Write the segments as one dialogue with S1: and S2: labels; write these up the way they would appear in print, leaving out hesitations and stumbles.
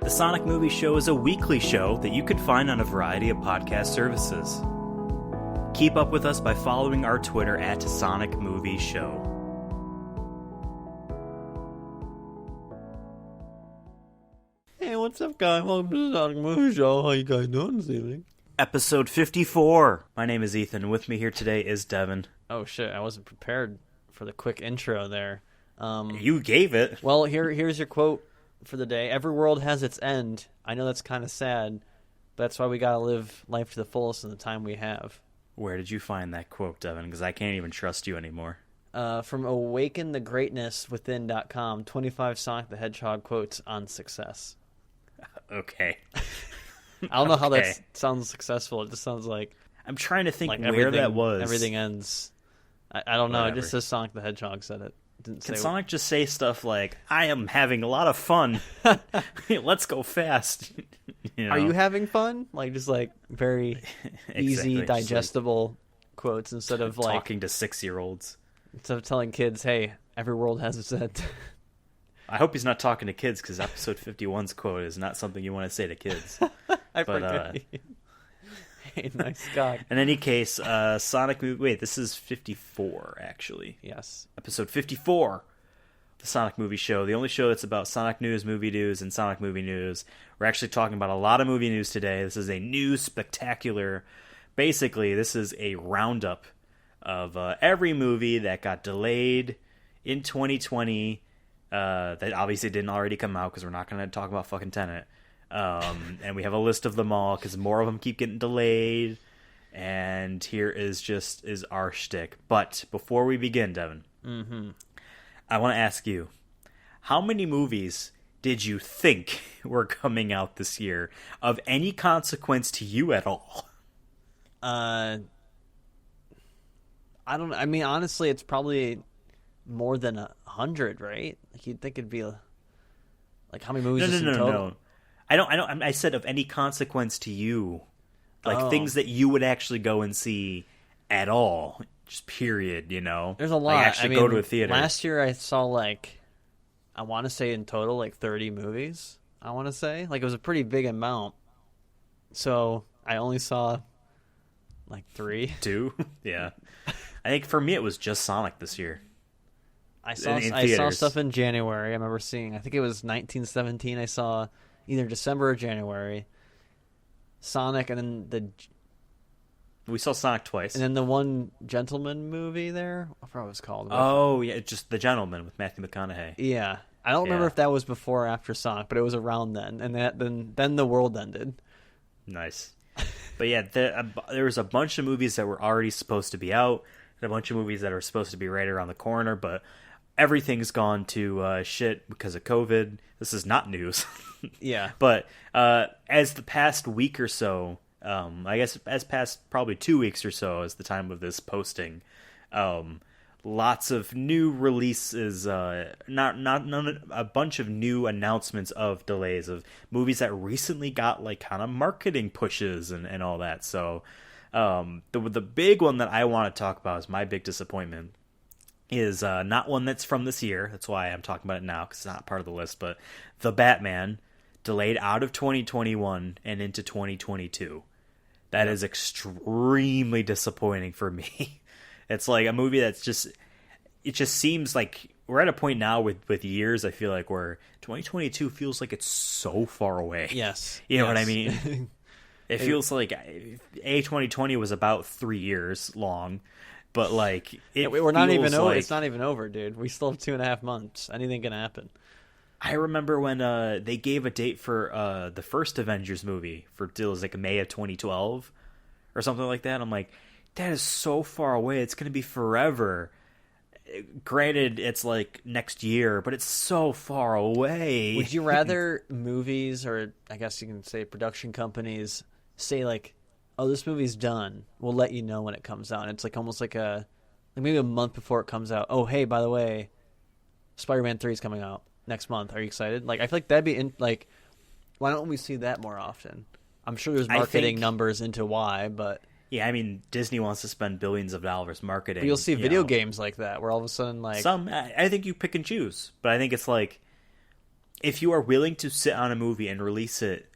S1: The Sonic Movie Show is a weekly show that you can find on a variety of podcast services. Keep up with us by following our Twitter at Sonic Movie Show.
S2: Hey, what's up, guys? Welcome to the Sonic Movie Show. How you guys doing this evening?
S1: Episode 54. My name is Ethan, and with me here today is Devin.
S2: Oh, shit. I wasn't prepared for the quick intro there.
S1: You gave it.
S2: Well, here's your quote for the day. Every world has its end. I know that's kind of sad, but that's why we gotta live life to the fullest in the time we have.
S1: Where did you find that quote, Devin? Because I can't even trust you anymore.
S2: From awakenthegreatnesswithin.com, 25 Sonic the Hedgehog quotes on success.
S1: Okay.
S2: I don't know how that sounds successful. It just sounds like...
S1: I'm trying to think where that was.
S2: Everything ends. I don't know.
S1: Whatever.
S2: It just says Sonic the Hedgehog said it.
S1: Can Sonic just say stuff like, I am having a lot of fun. Let's go fast. You know?
S2: Are you having fun? Like, just like very easy,
S1: Exactly.
S2: digestible quotes instead of like...
S1: Talking to 6-year-olds.
S2: Instead of telling kids, hey, every world has its end.
S1: I hope he's not talking to kids, because episode 51's quote is not something you want to say to kids.
S2: I forgot. Hey, nice God.
S1: In any case, Sonic movie... Wait, this is 54, actually.
S2: Yes.
S1: Episode 54, the Sonic Movie Show. The only show that's about Sonic news, movie news, and Sonic movie news. We're actually talking about a lot of movie news today. This is a news spectacular. Basically, this is a roundup of every movie that got delayed in 2020 that obviously didn't already come out, because we're not going to talk about fucking Tenet. And we have a list of them all because more of them keep getting delayed. And here is our shtick. But before we begin, Devin, I want to ask you, how many movies did you think were coming out this year of any consequence to you at all?
S2: I don't know. I mean, honestly, it's probably more than 100, right? Like, you'd think it'd be like, how many movies in total?
S1: No. I said of any consequence to you. Like, things that you would actually go and see at all. Just period, you know?
S2: There's a lot.
S1: Like, actually go to a theater.
S2: Last year I saw, like, I want to say in total, like, 30 movies, I want to say. Like, it was a pretty big amount. So, I only saw, like, 3.
S1: 2? Yeah. I think for me it was just Sonic this year.
S2: I saw stuff in January. I remember seeing, I think it was 1917 I saw... Either December or January, Sonic, and then
S1: we saw Sonic twice,
S2: and then the one Gentleman movie there. I forgot what it was called.
S1: Oh yeah, just The Gentleman with Matthew McConaughey.
S2: Yeah, I don't remember if that was before or after Sonic, but it was around then, and then the world ended.
S1: Nice, but yeah, there was a bunch of movies that were already supposed to be out, and a bunch of movies that are supposed to be right around the corner, but everything's gone to shit because of COVID. This is not news.
S2: Yeah.
S1: But as the past week or so, I guess as past probably 2 weeks or so as the time of this posting, lots of new releases, a bunch of new announcements of delays of movies that recently got like kind of marketing pushes and all that. So the big one that I want to talk about is my big disappointment. Is not one that's from this year. That's why I'm talking about it now, because it's not part of the list. But The Batman, delayed out of 2021 and into 2022. That is extremely disappointing for me. It's like a movie that's just... It just seems like... We're at a point now with years, I feel like, where 2022 feels like it's so far away.
S2: Yes.
S1: You know what I mean? It feels like... 2020 was about 3 years long. But like
S2: we're not even over. It's not even over, dude. We still have 2.5 months. Anything can happen.
S1: I remember when they gave a date for the first Avengers movie for it was like May of 2012 or something like that. I'm like, that is so far away. It's going to be forever. Granted, it's like next year, but it's so far away.
S2: Would you rather movies, or I guess you can say production companies, say like, oh, this movie's done, we'll let you know when it comes out? And it's like almost like maybe a month before it comes out. Oh, hey, by the way, Spider-Man 3 is coming out next month. Are you excited? Like, I feel like that'd be like, why don't we see that more often? I'm sure there's marketing numbers into why, but
S1: yeah, I mean, Disney wants to spend billions of dollars marketing.
S2: But you'll see video games like that, where all of a sudden, like...
S1: I think you pick and choose, but I think it's like... if you are willing to sit on a movie and release it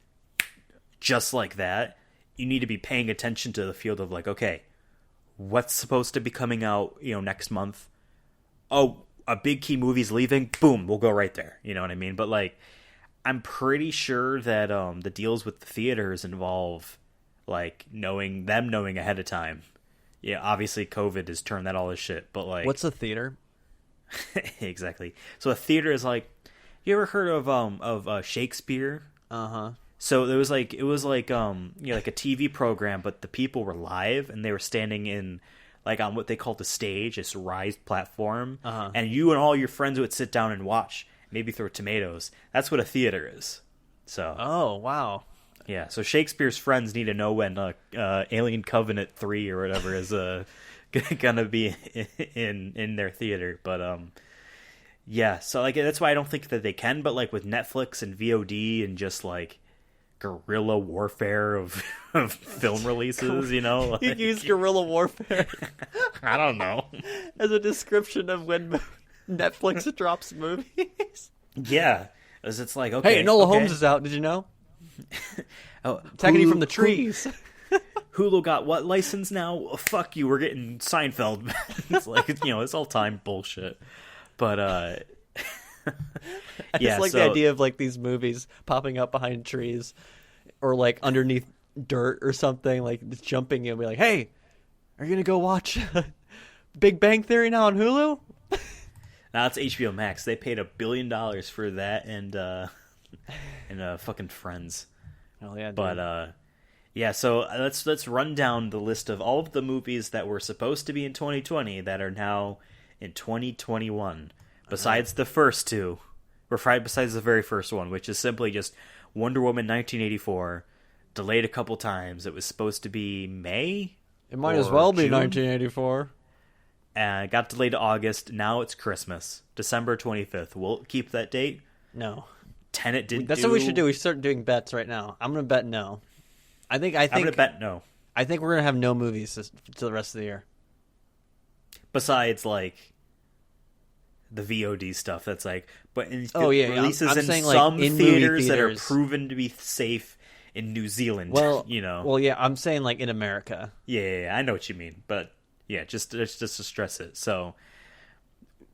S1: just like that, you need to be paying attention to the field of like, okay, what's supposed to be coming out, next month? Oh, a big key movie's leaving. Boom, we'll go right there. You know what I mean? But like, I'm pretty sure that the deals with the theaters involve like knowing ahead of time. Yeah, obviously COVID has turned that all to shit. But like,
S2: what's a theater?
S1: Exactly. So a theater is like, you ever heard of Shakespeare?
S2: Uh-huh.
S1: So it was like like a TV program, but the people were live and they were standing in like on what they call the stage, this raised platform, and you and all your friends would sit down and watch, maybe throw tomatoes. That's what a theater is. So.
S2: Oh wow.
S1: Yeah. So Shakespeare's friends need to know when Alien Covenant 3 or whatever is gonna be in their theater, but yeah. So like that's why I don't think that they can. But like with Netflix and VOD and just like guerrilla warfare of film releases, like,
S2: you use guerrilla warfare.
S1: I don't know,
S2: as a description of when Netflix drops movies.
S1: Yeah, as it's like, okay,
S2: hey, Enola Holmes is out. Did you know? Attacking you from the trees.
S1: Hulu got what license now? Oh, fuck you, we're getting Seinfeld. It's like, it's all time bullshit. But I
S2: just like the idea of like these movies popping up behind trees or like underneath dirt or something, like just jumping in and be like, hey, are you gonna go watch Big Bang Theory now on Hulu?
S1: Now it's HBO Max. They paid $1 billion for that and fucking Friends.
S2: Oh yeah, dude.
S1: But yeah, so let's run down the list of all of the movies that were supposed to be in 2020 that are now in 2021. Besides the first two, besides the very first one, which is simply just Wonder Woman 1984, delayed a couple times. It was supposed to be May.
S2: It might as well be June. 1984.
S1: Got delayed to August. Now it's Christmas, December 25th. We'll keep that date.
S2: No.
S1: Tenet didn't.
S2: That's what we should do. We should start doing bets right now. I'm gonna bet no. I think.
S1: I'm gonna bet no.
S2: I think we're gonna have no movies to the rest of the year.
S1: Besides, like, the VOD stuff. That's like, but
S2: I'm
S1: releases in
S2: saying,
S1: some
S2: like, in
S1: theaters that are proven to be safe in New Zealand.
S2: Well, Well, yeah, I'm saying like in America.
S1: Yeah, I know what you mean, but yeah, just to stress it. So,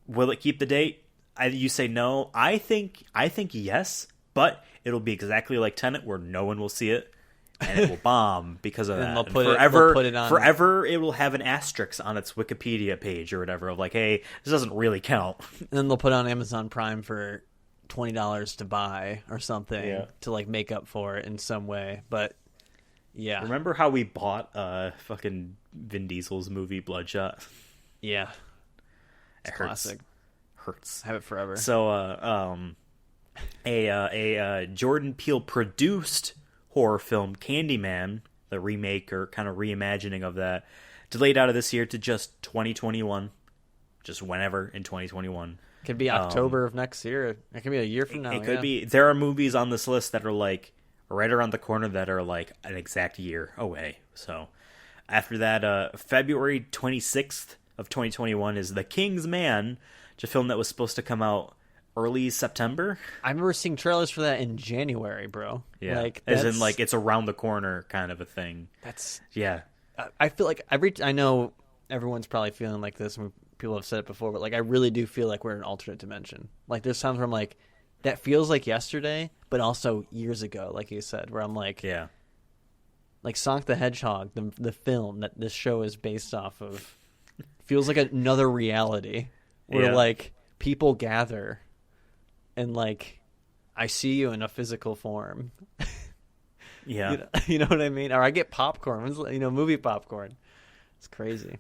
S1: will it keep the date? You say no. I think yes, but it'll be exactly like Tenet, where no one will see it, and it will bomb because of that. Forever, it will have an asterisk on its Wikipedia page or whatever of like, hey, this doesn't really count.
S2: And then they'll put it on Amazon Prime for $20 to buy or something to like make up for it in some way. But yeah,
S1: remember how we bought fucking Vin Diesel's movie Bloodshot?
S2: Yeah,
S1: it's
S2: classic.
S1: Hurts.
S2: Have it forever.
S1: So, a Jordan Peele produced horror film Candyman, the remake or kind of reimagining of that, delayed out of this year to just 2021, just whenever in 2021.
S2: Could be October of next year. It could be a year from now.
S1: It could be. There are movies on this list that are like right around the corner that are like an exact year away. So after that, February 26th of 2021 is The King's Man, which is a film that was supposed to come out early September.
S2: I remember seeing trailers for that in January, bro.
S1: Yeah, like, as in like it's around the corner kind of a thing.
S2: That's
S1: I
S2: feel like I know everyone's probably feeling like this, and people have said it before, but like I really do feel like we're in an alternate dimension. Like there's times where I'm like, that feels like yesterday, but also years ago, like you said, where I'm like,
S1: yeah,
S2: like Sonic the Hedgehog, the film that this show is based off of, feels like another reality where like people gather and like I see you in a physical form.
S1: Yeah.
S2: You know what I mean? Or I get popcorn, movie popcorn. It's crazy.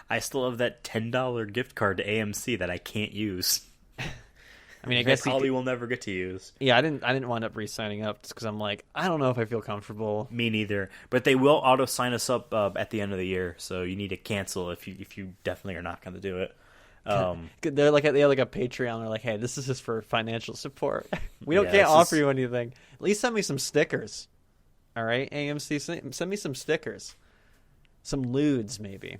S1: I still have that $10 gift card to AMC that I can't use.
S2: I mean, I guess
S1: probably will never get to use.
S2: Yeah, I didn't wind up re-signing up just because I'm like, I don't know if I feel comfortable.
S1: Me neither. But they will auto sign us up at the end of the year, so you need to cancel if you definitely are not going to do it.
S2: They have like a Patreon. They're like, hey, this is just for financial support. We can't offer you anything. At least send me some stickers. All right, AMC, send me some stickers, some lewds maybe.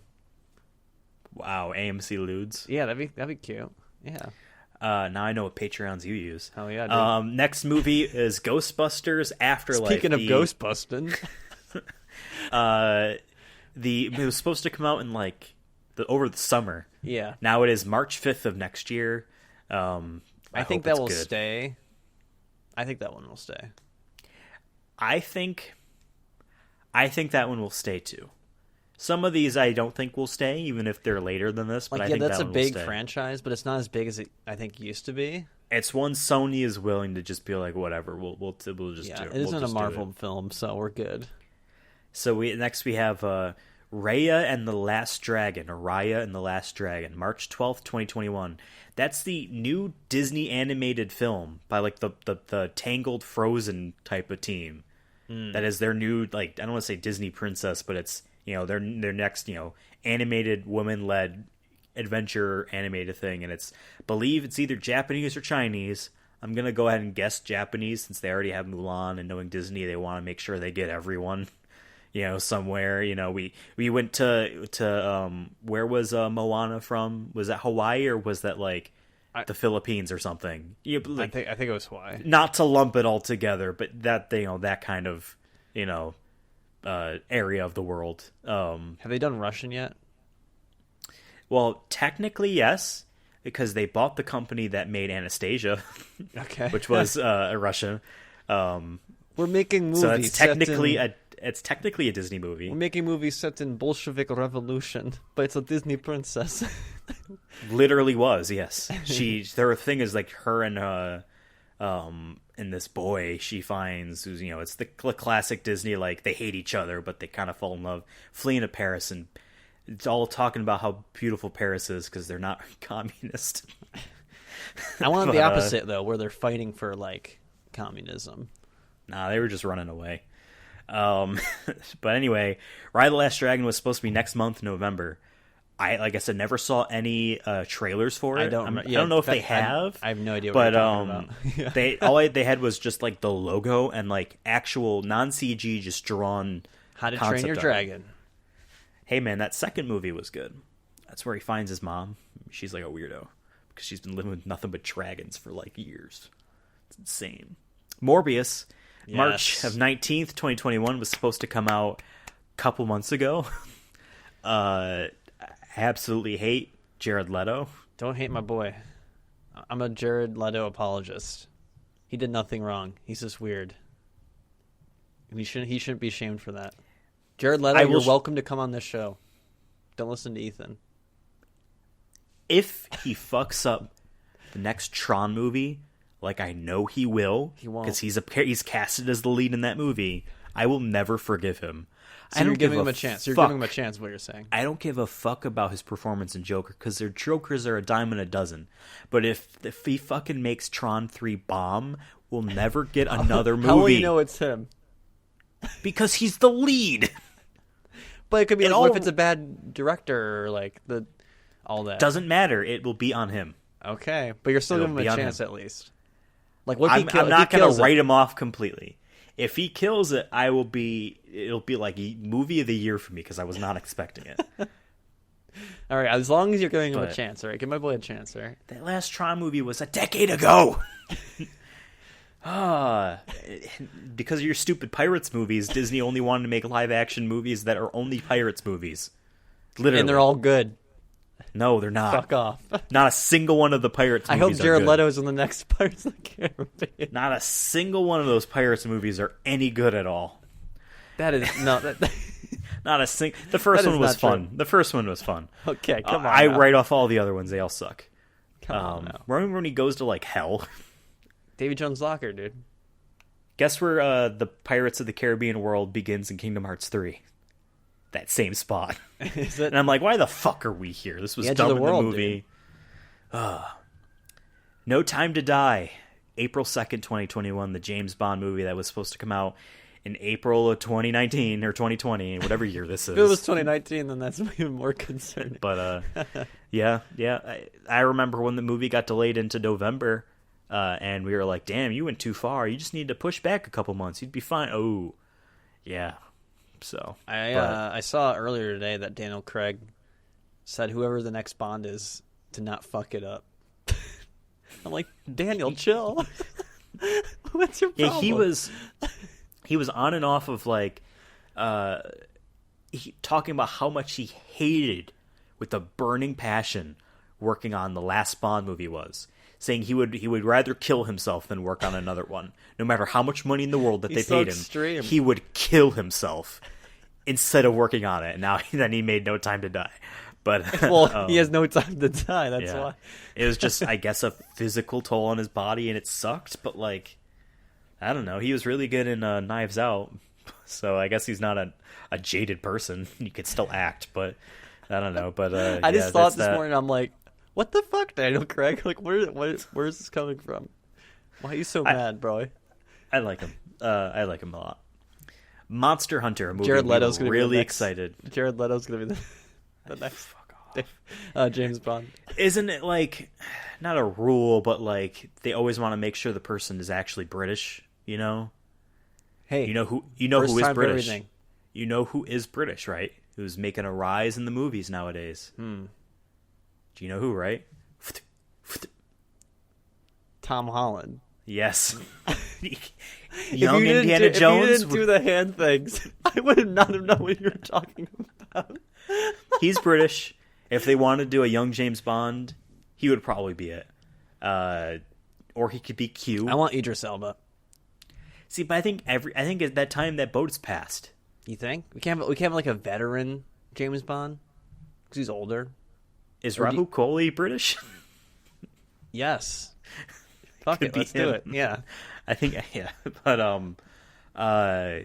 S1: Wow, AMC lewds.
S2: Yeah, that'd be cute. Yeah.
S1: Now I know what Patreons you use.
S2: Oh yeah, dude.
S1: Next movie is Ghostbusters Afterlife.
S2: Speaking of ghost busting,
S1: It was supposed to come out in like over the summer.
S2: yeah,
S1: Now it is March 5th of next year.
S2: I think
S1: hope
S2: that
S1: it's
S2: will
S1: good.
S2: stay. I think that one will stay.
S1: I think that one will stay too. Some of these I don't think will stay, even if they're later than this. But
S2: Like,
S1: I
S2: yeah,
S1: think
S2: that's
S1: that
S2: a
S1: one will
S2: big
S1: stay.
S2: franchise, but it's not as big as it I think used to be.
S1: It's one Sony is willing to just be like, whatever, we'll just
S2: Yeah,
S1: do
S2: it
S1: it.
S2: isn't
S1: We'll
S2: a
S1: just do
S2: Marvel
S1: it.
S2: film, so we're good.
S1: So next we have Raya and the Last Dragon, or Raya and the Last Dragon, March 12th, 2021. That's the new Disney animated film by like the Tangled Frozen type of team. That is their new, like, I don't want to say Disney princess, but it's, their next, animated woman-led adventure animated thing, and believe it's either Japanese or Chinese. I'm going to go ahead and guess Japanese since they already have Mulan, and knowing Disney, they want to make sure they get everyone. Somewhere. We went to where was Moana from? Was that Hawaii or was that like the Philippines or something?
S2: I think it was Hawaii.
S1: Not to lump it all together, but that that kind of area of the world.
S2: Have they done Russian yet?
S1: Well, technically yes, because they bought the company that made Anastasia,
S2: Okay,
S1: which was a Russia.
S2: we're making movies.
S1: So it's
S2: set
S1: technically a Disney movie.
S2: we're making movies set in Bolshevik Revolution, but it's a Disney princess.
S1: Literally was, yes. Their thing is like her and and this boy she finds who's it's the classic Disney, like they hate each other but they kind of fall in love, fleeing to Paris, and it's all talking about how beautiful Paris is because they're not communist.
S2: I wanted
S1: But,
S2: the opposite though, where they're fighting for like communism.
S1: Nah, they were just running away. But anyway, Ride the Last Dragon was supposed to be next month, November. Like I said, never saw any trailers for it. I don't know if they have.
S2: I have no idea what you're talking about.
S1: They had was just like the logo and like actual non CG, just drawn.
S2: How to Train Your
S1: concept art.
S2: Dragon.
S1: Hey man, that second movie was good. That's where he finds his mom. She's like a weirdo because she's been living with nothing but dragons for like years. It's insane. Morbius,
S2: Yes.
S1: March of 19th, 2021 was supposed to come out a couple months ago. I absolutely hate Jared Leto.
S2: Don't hate my boy. I'm a Jared Leto apologist. He did nothing wrong. He's just weird. And he shouldn't be shamed for that. Jared Leto, you're welcome to come on this show. Don't listen to Ethan.
S1: If he fucks up the next Tron movie, like I know he will,
S2: He won't.
S1: because he's casted as the lead in that movie, I will never forgive him.
S2: So
S1: I don't
S2: you're giving
S1: give
S2: him a chance. You're
S1: fuck.
S2: giving him a chance, is what you're saying.
S1: I don't give a fuck about his performance in Joker because their Jokers are a dime a dozen. But if he fucking makes Tron 3 bomb, we'll never get another movie.
S2: How will you know it's him?
S1: Because he's the lead.
S2: But it could be
S1: It
S2: like, what
S1: all-
S2: if it's a bad director or like all that?
S1: Doesn't matter. It will be on him.
S2: Okay, but you're still
S1: It'll
S2: giving him
S1: be
S2: a
S1: on
S2: chance
S1: him.
S2: at least. Like what if
S1: I'm not
S2: going
S1: going to write him off completely. If he kills it, it'll be like movie of the year for me because I was not expecting it.
S2: All right, as long as you're giving him a
S1: But-
S2: chance, all right? Give my boy a chance, all right?
S1: That last Tron movie was a decade ago. Because of your stupid Pirates movies, Disney only wanted to make live action movies that are only Pirates movies. Literally.
S2: And they're all good.
S1: No, they're not.
S2: Fuck off.
S1: Not a single one of the Pirates
S2: I
S1: movies
S2: hope Jared
S1: are good.
S2: Leto's in the next Pirates of the Caribbean.
S1: Not a single one of those Pirates movies are any good at all.
S2: That is no.
S1: Not a sing. The first
S2: That
S1: one
S2: is
S1: was
S2: not true.
S1: fun. The first one was fun.
S2: Okay, come on.
S1: I
S2: now.
S1: write off all the other ones. They all suck.
S2: Come on now.
S1: Remember when he goes to like hell?
S2: Davy Jones' Locker, dude.
S1: Guess where the Pirates of the Caribbean world begins in Kingdom Hearts 3? That same spot.
S2: Is it?
S1: And I'm like, why the fuck are we here? This was
S2: The edge
S1: dumb
S2: of the
S1: in
S2: world,
S1: the movie. No Time to Die. April 2nd, 2021. The James Bond movie that was supposed to come out in April of 2019 or 2020, whatever year this is.
S2: If it was 2019, then that's even more concerning.
S1: But yeah. I remember when the movie got delayed into November, and we were like, damn, you went too far. You just need to push back a couple months. You'd be fine. Oh, yeah. So
S2: I saw earlier today that Daniel Craig said whoever the next Bond is to not fuck it up. I'm like, Daniel, chill. What's your problem?
S1: Yeah, he was on and off of like talking about how much he hated with a burning passion working on the last Bond movie was. Saying he would rather kill himself than work on another one. No matter how much money in the world that they paid him, he would kill himself instead of working on it. And now then he made No Time to Die. But
S2: well, he has no time to die. That's why.
S1: It was just, I guess, a physical toll on his body, and it sucked. But like, I don't know. He was really good in Knives Out, so I guess he's not a jaded person. He could still act, but I don't know. But
S2: I just thought this morning, I'm like, what the fuck, Daniel Craig? Like, where is this coming from? Why are you so mad, bro?
S1: I like him. I like him a lot. Monster Hunter, a movie
S2: Jared Leto's
S1: we were really excited.
S2: Jared Leto's gonna be the next James Bond.
S1: Isn't it like not a rule, but like they always want to make sure the person is actually British? You know.
S2: Hey,
S1: you know who is British? You know who is British, right? Who's making a rise in the movies nowadays? Do you know who, right?
S2: Tom Holland.
S1: Yes. Young Indiana Jones.
S2: If you didn't do the hand things, I would not have known what you were talking about.
S1: He's British. If they wanted to do a young James Bond, he would probably be it. Or he could be Q.
S2: I want Idris Elba.
S1: See, but I think at that time that boat's passed.
S2: You think we can't have like a veteran James Bond because he's older.
S1: Is Rahul Kohli British?
S2: Yes. Fuck it, let's do it. Yeah.
S1: I think, but
S2: trying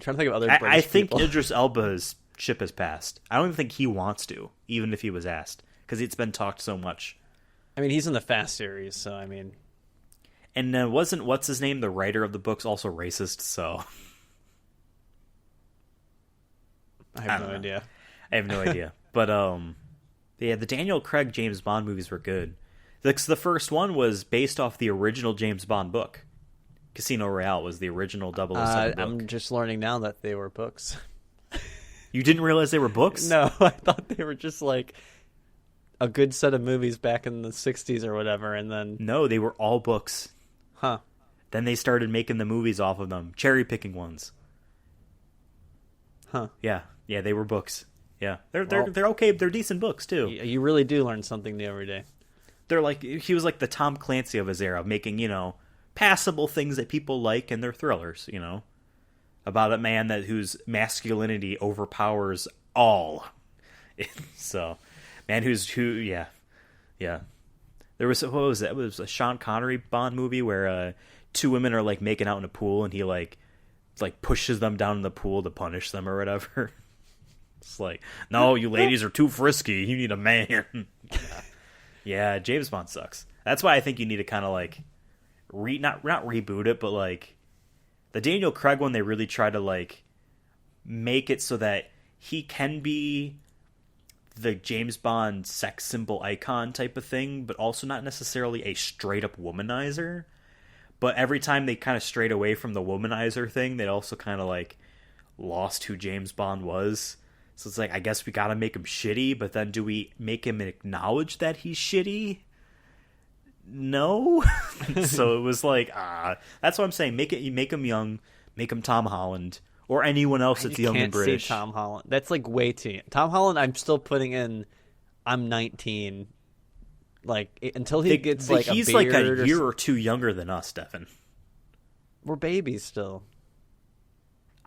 S2: to think of other British
S1: I think
S2: people.
S1: Idris Elba's ship has passed. I don't even think he wants to, even if he was asked, because it's been talked so much.
S2: I mean, he's in the Fast series, so I mean.
S1: And wasn't what's his name, the writer of the books, also racist? So
S2: I have no idea.
S1: I have no idea. But yeah, the Daniel Craig James Bond movies were good. The first one was based off the original James Bond book. Casino Royale was the original 007 book.
S2: I'm just learning now that they were books.
S1: You didn't realize they were books?
S2: No, I thought they were just like a good set of movies back in the 60s or whatever, and then...
S1: No, they were all books.
S2: Huh.
S1: Then they started making the movies off of them. Cherry-picking ones.
S2: Huh.
S1: Yeah, they were books. Yeah, they're okay. They're decent books, too.
S2: You really do learn something new every day.
S1: They're like... He was like the Tom Clancy of his era, making, passable things that people like, and they're thrillers, about a man whose masculinity overpowers all. So, man who there was, what was it? It was a Sean Connery Bond movie where two women are like making out in a pool, and he like pushes them down in the pool to punish them or whatever. It's like, no, you ladies are too frisky. You need a man. Yeah, James Bond sucks. That's why I think you need to kind of like not reboot it, but like the Daniel Craig one, they really try to like make it so that he can be the James Bond sex symbol icon type of thing, but also not necessarily a straight up womanizer. But every time they kind of strayed away from the womanizer thing, they also kind of like lost who James Bond was. So it's like, I guess we gotta make him shitty, but then do we make him acknowledge that he's shitty? No. So it was like, that's what I'm saying. Make him young, make him Tom Holland, or anyone else that's young and British.
S2: Say Tom Holland. That's like way too. Tom Holland, I'm still putting in. I'm 19. Like until he gets like
S1: he's
S2: a
S1: like
S2: beard
S1: a year or two younger than us, Stefan.
S2: We're babies still.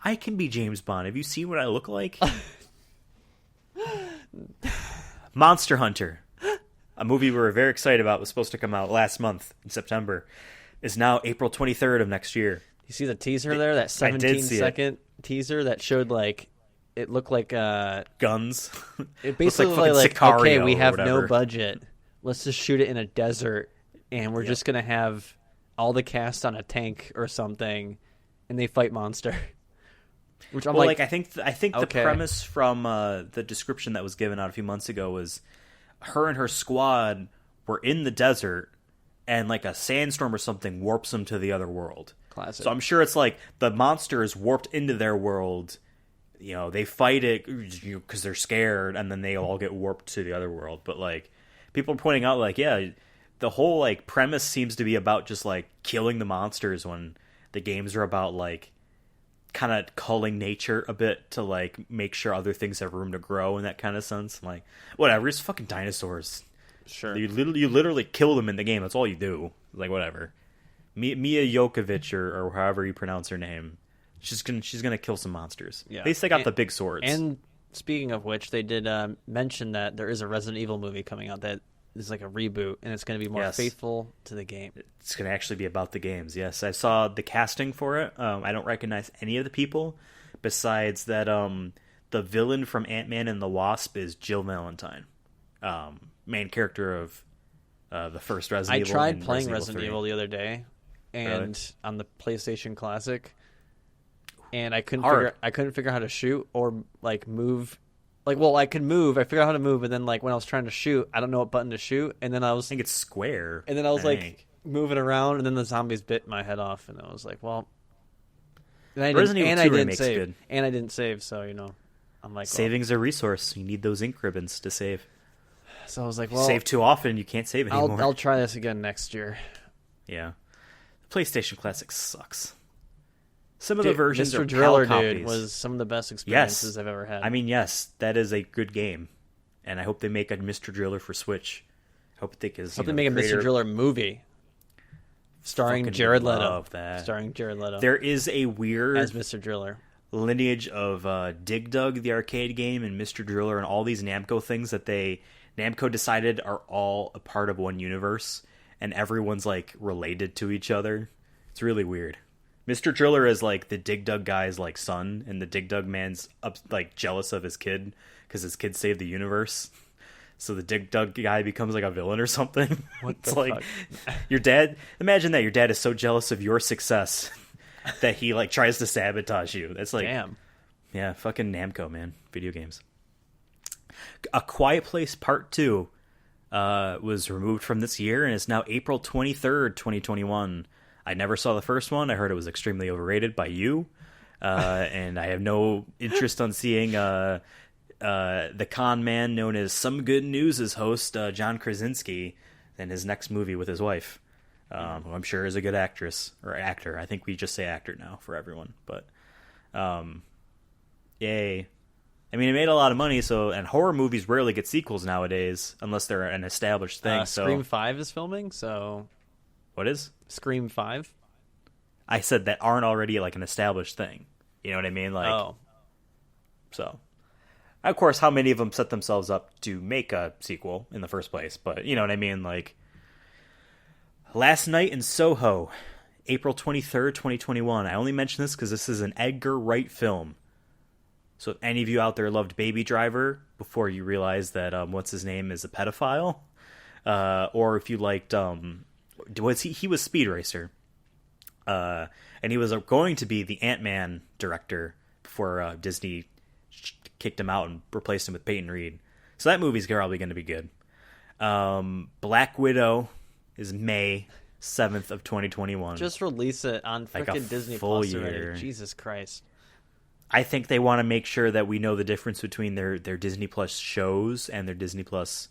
S1: I can be James Bond. Have you seen what I look like? Monster Hunter, a movie we were very excited about, was supposed to come out last month in September, is now April 23rd of next year.
S2: You see the teaser there? That 17-second teaser that showed like it looked like
S1: guns.
S2: It basically like okay, we have no budget. Let's just shoot it in a desert, and we're just gonna have all the cast on a tank or something, and they fight monster. Which I'm
S1: I think the premise from the description that was given out a few months ago was her and her squad were in the desert, and like a sandstorm or something warps them to the other world.
S2: Classic.
S1: So I'm sure it's like the monster is warped into their world. They fight it because they're scared, and then they all get warped to the other world. But like people are pointing out, like, yeah, the whole like premise seems to be about just like killing the monsters when the games are about like kind of culling nature a bit to like make sure other things have room to grow in that kind of sense. I'm like, whatever, it's fucking dinosaurs.
S2: Sure.
S1: You literally kill them in the game. That's all you do. Like, whatever. Mia Jokovic or however you pronounce her name, she's gonna kill some monsters.
S2: Yeah.
S1: At least they got the big swords.
S2: And speaking of which, they did mention that there is a Resident Evil movie coming out that is like a reboot, and it's going to be more faithful to the game.
S1: It's going to actually be about the games. Yes, I saw the casting for it. I don't recognize any of the people besides that. The villain from Ant-Man and the Wasp is Jill Valentine, main character of the first Resident Evil.
S2: I tried playing Resident Evil the other day, and
S1: really?
S2: on the PlayStation Classic, and I couldn't figure out how to shoot or like move. Like, well, I could move. I figured out how to move, but then like when I was trying to shoot, I don't know what button to shoot, and then I
S1: think it's square.
S2: And then I was like moving around, and then the zombies bit my head off, and I was like, well. And I didn't save. Good. And I didn't save, so I'm like,
S1: saving's a resource. You need those ink ribbons to save.
S2: So I was like,
S1: well, save too often, you can't save anymore.
S2: I'll try this again next year.
S1: Yeah, the PlayStation Classic sucks. Some of the versions
S2: Mr.
S1: are
S2: Driller,
S1: PAL
S2: dude,
S1: copies.
S2: was some of the best experiences I've ever had.
S1: I mean, yes, that is a good game, and I hope they make a Mr. Driller for Switch. I hope they
S2: make a Mr. Driller movie starring Jared Leto.
S1: Love that.
S2: Starring Jared Leto.
S1: There is a weird
S2: as Mr. Driller
S1: lineage of Dig Dug, the arcade game, and Mr. Driller, and all these Namco things that Namco decided are all a part of one universe, and everyone's like related to each other. It's really weird. Mr. Driller is like the Dig Dug guy's like son, and the Dig Dug man's like jealous of his kid because his kid saved the universe. So the Dig Dug guy becomes like a villain or something. It's like fuck? Your dad. Imagine that your dad is so jealous of your success that he like tries to sabotage you. That's like,
S2: damn.
S1: Yeah, fucking Namco, man. Video games. A Quiet Place Part 2 was removed from this year, and it's now April 23rd, 2021. I never saw the first one. I heard it was extremely overrated by you, and I have no interest on seeing the con man known as Some Good News' host, John Krasinski, in his next movie with his wife, who I'm sure is a good actress, or actor. I think we just say actor now for everyone, but yay. I mean, it made a lot of money, and horror movies rarely get sequels nowadays, unless they're an established thing.
S2: Scream 5 is filming, so...
S1: What is?
S2: Scream 5?
S1: I said that aren't already like an established thing. You know what I mean? Like,
S2: oh.
S1: So, of course, how many of them set themselves up to make a sequel in the first place? But you know what I mean? Like, Last Night in Soho, April 23rd, 2021. I only mention this because this is an Edgar Wright film. So if any of you out there loved Baby Driver before you realized that what's his name is a pedophile, or if you liked he was Speed Racer, and he was going to be the Ant-Man director before Disney kicked him out and replaced him with Peyton Reed. So that movie's probably going to be good. Black Widow is May 7th of 2021.
S2: Just release it on freaking Disney Plus already. Jesus Christ.
S1: I think they want to make sure that we know the difference between their Disney Plus shows and their Disney Plus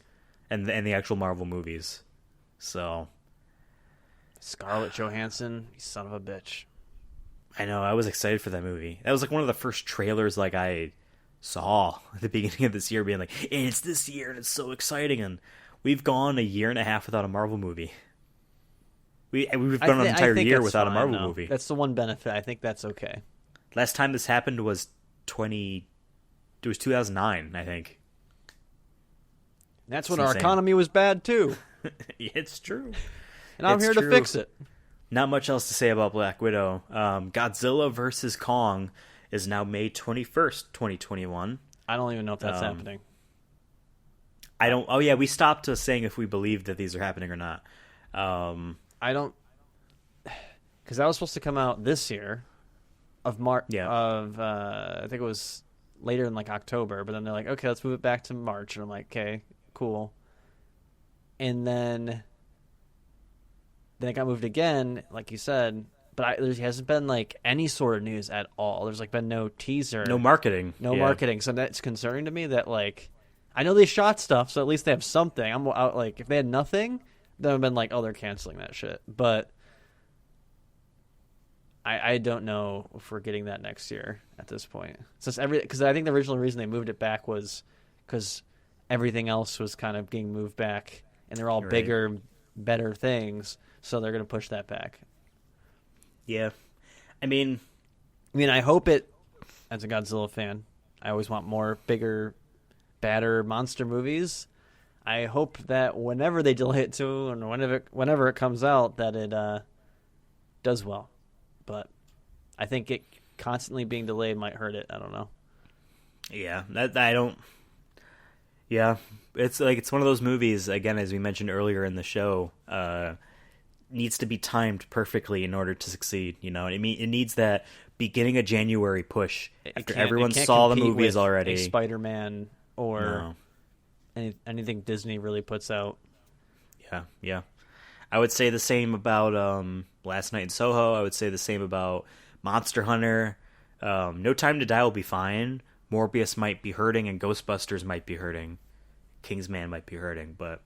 S1: and the actual Marvel movies. So,
S2: Scarlett Johansson, you son of a bitch.
S1: I know, I was excited for that movie. That was like one of the first trailers like I saw at the beginning of this year, being like, hey, it's this year and it's so exciting, and we've gone a year and a half without a Marvel movie. We've gone an entire year without a Marvel movie.
S2: That's the one benefit. I think that's okay.
S1: Last time this happened was 2009, I think.
S2: That's when our economy was bad too.
S1: It's true.
S2: And I'm here to fix it.
S1: Not much else to say about Black Widow. Godzilla vs. Kong is now May 21st, 2021.
S2: I don't even know if that's happening.
S1: I don't... Oh, yeah, we stopped saying if we believed that these are happening or not.
S2: I don't... Because that was supposed to come out this year of March. Yeah. I think it was later in like October, but then they're like, okay, let's move it back to March. And I'm like, okay, cool. And then it got moved again, like you said, but there hasn't been like any sort of news at all. There's like been no teaser,
S1: no marketing,
S2: marketing. So that's concerning to me. That like, I know they shot stuff, so at least they have something. I'm out like if they had nothing, have been like, oh, they're canceling that shit. But I don't know if we're getting that next year at this point. Because I think the original reason they moved it back was because everything else was kind of getting moved back, and they're all bigger, better things. So they're going to push that back.
S1: Yeah, I mean,
S2: I hope it. As a Godzilla fan, I always want more bigger, badder monster movies. I hope that whenever they delay it to, and whenever it comes out, that it does well. But I think it constantly being delayed might hurt it. I don't know.
S1: Yeah, I don't. Yeah, it's one of those movies, again, as we mentioned earlier in the show, needs to be timed perfectly in order to succeed. You know, I mean, it needs that beginning of January push after everyone saw the movies already.
S2: Spider-Man or anything Disney really puts out.
S1: Yeah. I would say the same about Last Night in Soho. I would say the same about Monster Hunter. No Time to Die will be fine. Morbius might be hurting, and Ghostbusters might be hurting. Kingsman might be hurting. But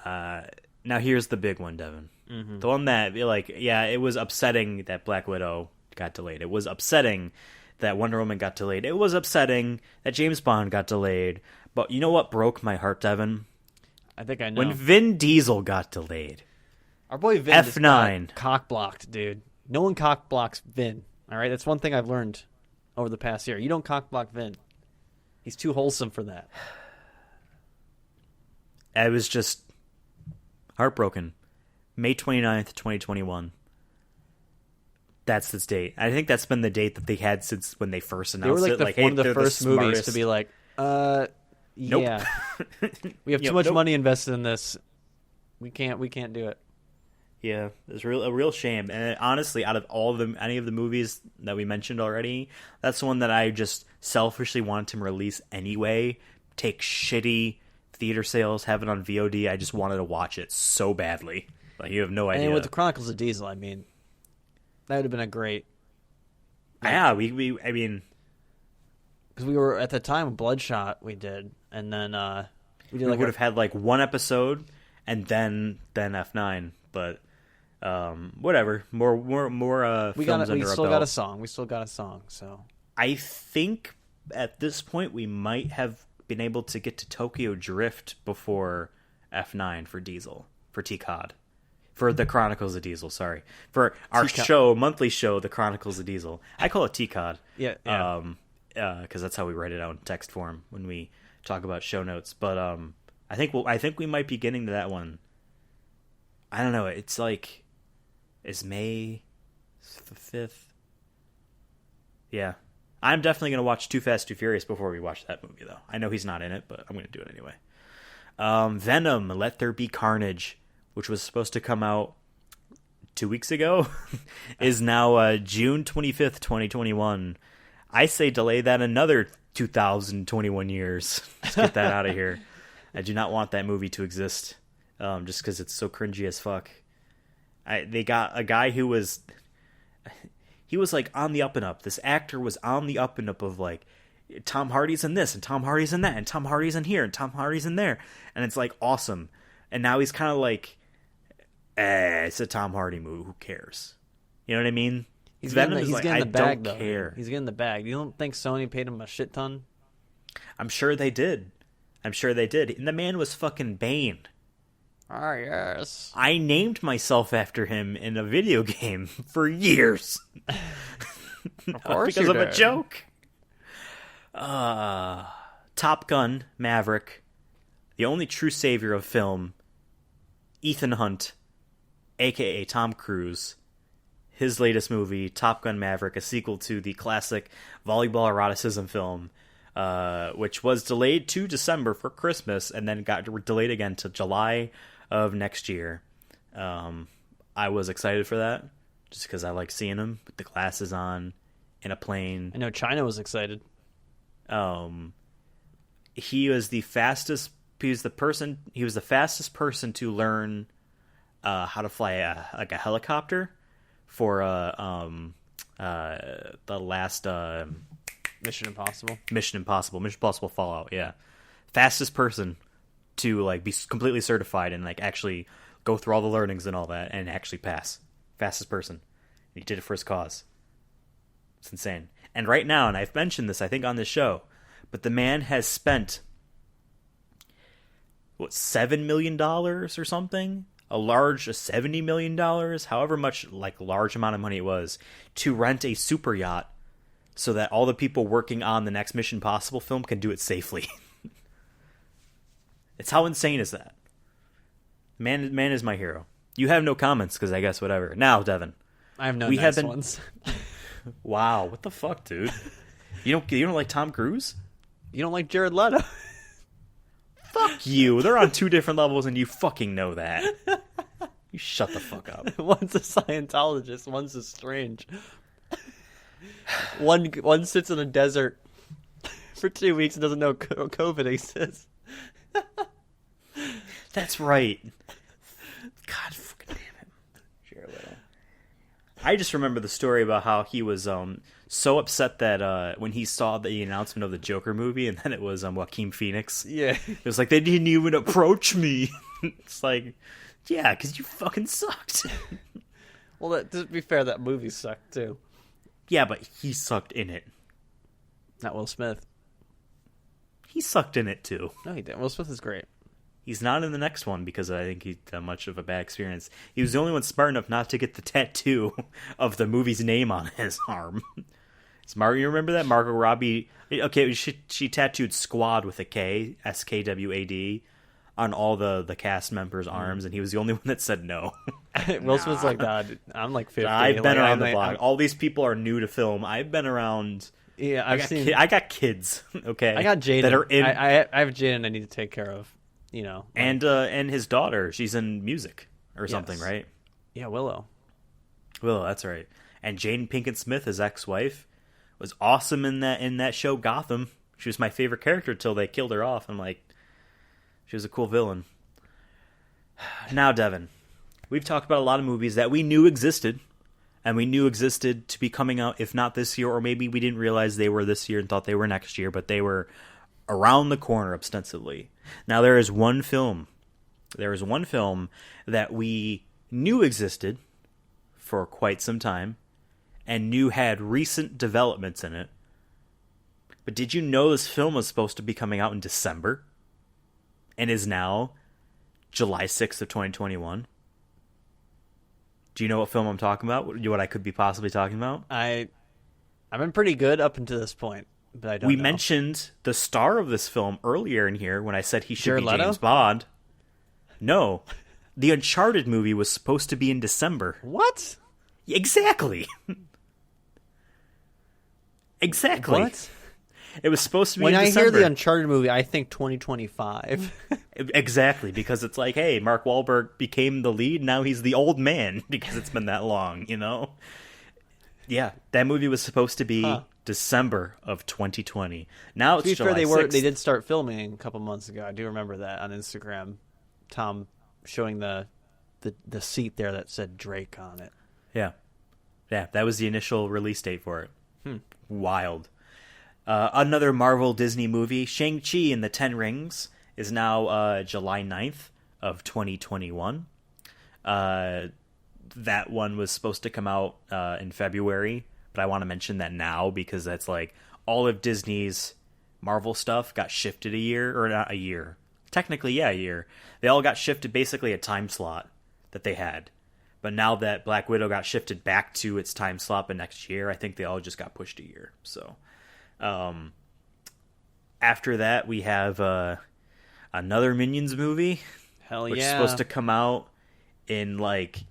S1: now here's the big one, Devin. Mm-hmm. The one that, it was upsetting that Black Widow got delayed. It was upsetting that Wonder Woman got delayed. It was upsetting that James Bond got delayed. But you know what broke my heart, Devin?
S2: I think I know.
S1: When Vin Diesel got delayed.
S2: Our boy Vin
S1: F9
S2: cock blocked, dude. No one cock blocks Vin. All right, that's one thing I've learned over the past year. You don't cock block Vin. He's too wholesome for that.
S1: I was just heartbroken. May 29th, 2021. That's this date. I think that's been the date that they had since when they first announced it.
S2: One of the first movies to be like,
S1: nope.
S2: Yeah, we have too much money invested in this. We can't do it.
S1: Yeah, it's a real shame. And honestly, out of any of the movies that we mentioned already, that's the one that I just selfishly wanted to release anyway. Take shitty theater sales, have it on VOD. I just wanted to watch it so badly. Like, you have no idea.
S2: And with the Chronicles of Diesel, I mean, that would have been a great.
S1: Yeah, I mean,
S2: because we were at the time of Bloodshot, we did, and then we
S1: would have had like one episode, and then F9, but. Whatever. More.
S2: We still got a song. We still got a song. So
S1: I think at this point we might have been able to get to Tokyo Drift before F9 for Diesel, for T-Cod, for the Chronicles of Diesel. Sorry, for our monthly show, the Chronicles of Diesel. I call it T-Cod.
S2: Yeah.
S1: Because that's how we write it out in text form when we talk about show notes. But I think we might be getting to that one. I don't know. It's like. Is May 5th? Yeah. I'm definitely going to watch Too Fast, Too Furious before we watch that movie, though. I know he's not in it, but I'm going to do it anyway. Venom, Let There Be Carnage, which was supposed to come out 2 weeks ago, is now June 25th, 2021. I say delay that another 2021 years. Let's get that out of here. I do not want that movie to exist, just because it's so cringy as fuck. They got a guy who was like on the up and up. This actor was on the up and up of like Tom Hardy's in this and Tom Hardy's in that and Tom Hardy's in here and Tom Hardy's in there, and it's like awesome. And now he's kind of like, it's a Tom Hardy movie. Who cares? You know what I mean?
S2: He's getting the bag,
S1: don't care.
S2: He's getting the bag. You don't think Sony paid him a shit ton?
S1: I'm sure they did. And the man was fucking Bane.
S2: Ah, yes.
S1: I named myself after him in a video game for years.
S2: Of course,
S1: because of a joke. Top Gun, Maverick, the only true savior of film, Ethan Hunt, a.k.a. Tom Cruise. His latest movie, Top Gun Maverick, a sequel to the classic volleyball eroticism film, which was delayed to December for Christmas and then got delayed again to July of next year. I was excited for that just because I like seeing him with the glasses on in a plane.
S2: I know China was excited.
S1: He was the fastest person to learn how to fly a helicopter for the last
S2: Mission Impossible
S1: Fallout. Yeah, fastest person to like be completely certified and like actually go through all the learnings and all that, and actually pass. Fastest person. And he did it for his cause. It's insane. And right now, and I've mentioned this, I think, on this show, but the man has spent, what, $7 million or something? $70 million, however much, like, large amount of money it was, to rent a super yacht so that all the people working on the next Mission Possible film can do it safely. It's how insane is that? Man is my hero. You have no comments, because I guess whatever. Now, Devin.
S2: I have no nice ones.
S1: Wow, what the fuck, dude? You don't like Tom Cruise?
S2: You don't like Jared Leto?
S1: Fuck you. They're on two different levels, and you fucking know that. You shut the fuck up.
S2: One's a Scientologist, one's a strange. One sits in a desert for 2 weeks and doesn't know COVID exists.
S1: That's right. God fucking damn it. Jared Leto. I just remember the story about how he was so upset that when he saw the announcement of the Joker movie, and then it was Joaquin Phoenix.
S2: Yeah.
S1: It was like, they didn't even approach me. It's like, yeah, because you fucking sucked.
S2: Well, to be fair, that movie sucked too.
S1: Yeah, but he sucked in it.
S2: Not Will Smith.
S1: He sucked in it too.
S2: No, he didn't. Will Smith is great.
S1: He's not in the next one because I think he had much of a bad experience. He was the only one smart enough not to get the tattoo of the movie's name on his arm. Smart, you remember that? Margot Robbie. Okay, she tattooed Squad with a K, SKWAD, on all the cast members' arms, and he was the only one that said no.
S2: Will Smith's like, nah, I'm like 50.
S1: I've been around the block. All these people are new to film. I've been around.
S2: Yeah,
S1: I got kids. Okay,
S2: I got Jaden.
S1: that are in.
S2: I have Jaden I need to take care of. You know,
S1: and his daughter, she's in music or something, right?
S2: Yeah, Willow,
S1: that's right. And Jane Pinkett Smith, his ex-wife, was awesome in that show Gotham. She was my favorite character until they killed her off. I'm like, she was a cool villain. Now, Devin, we've talked about a lot of movies that we knew existed, and we knew existed to be coming out, if not this year, or maybe we didn't realize they were this year and thought they were next year, but they were around the corner ostensibly. Now, there is one film that we knew existed for quite some time and knew had recent developments in it. But did you know this film was supposed to be coming out in December and is now July 6th of 2021? Do you know what film I'm talking about? What I could be possibly talking about?
S2: I've been pretty good up until this point. But I don't
S1: we
S2: know.
S1: mentioned the star of this film earlier in here when I said he should
S2: Jared
S1: be
S2: Leto?
S1: James Bond. No. The Uncharted movie was supposed to be in December.
S2: What?
S1: Exactly. Exactly.
S2: What?
S1: It was supposed to be
S2: when
S1: in
S2: I
S1: December.
S2: hear the Uncharted movie, I think 2025.
S1: Exactly, because it's like, hey, Mark Wahlberg became the lead, now he's the old man because it's been that long, you know? Yeah, that movie was supposed to be December of 2020. Now it's July 6th.
S2: They did start filming a couple months ago. I do remember that on Instagram. Tom showing the seat there that said Drake on it.
S1: Yeah, that was the initial release date for it. Wild. Another Marvel Disney movie, Shang-Chi and the Ten Rings, is now July 9th of 2021. That one was supposed to come out in February, but I want to mention that now because that's like all of Disney's Marvel stuff got shifted a year, or not a year. Technically, yeah, a year. They all got shifted basically a time slot that they had. But now that Black Widow got shifted back to its time slot the next year, I think they all just got pushed a year. So, after that, we have another Minions movie.
S2: Hell
S1: which
S2: yeah.
S1: is supposed to come out in like,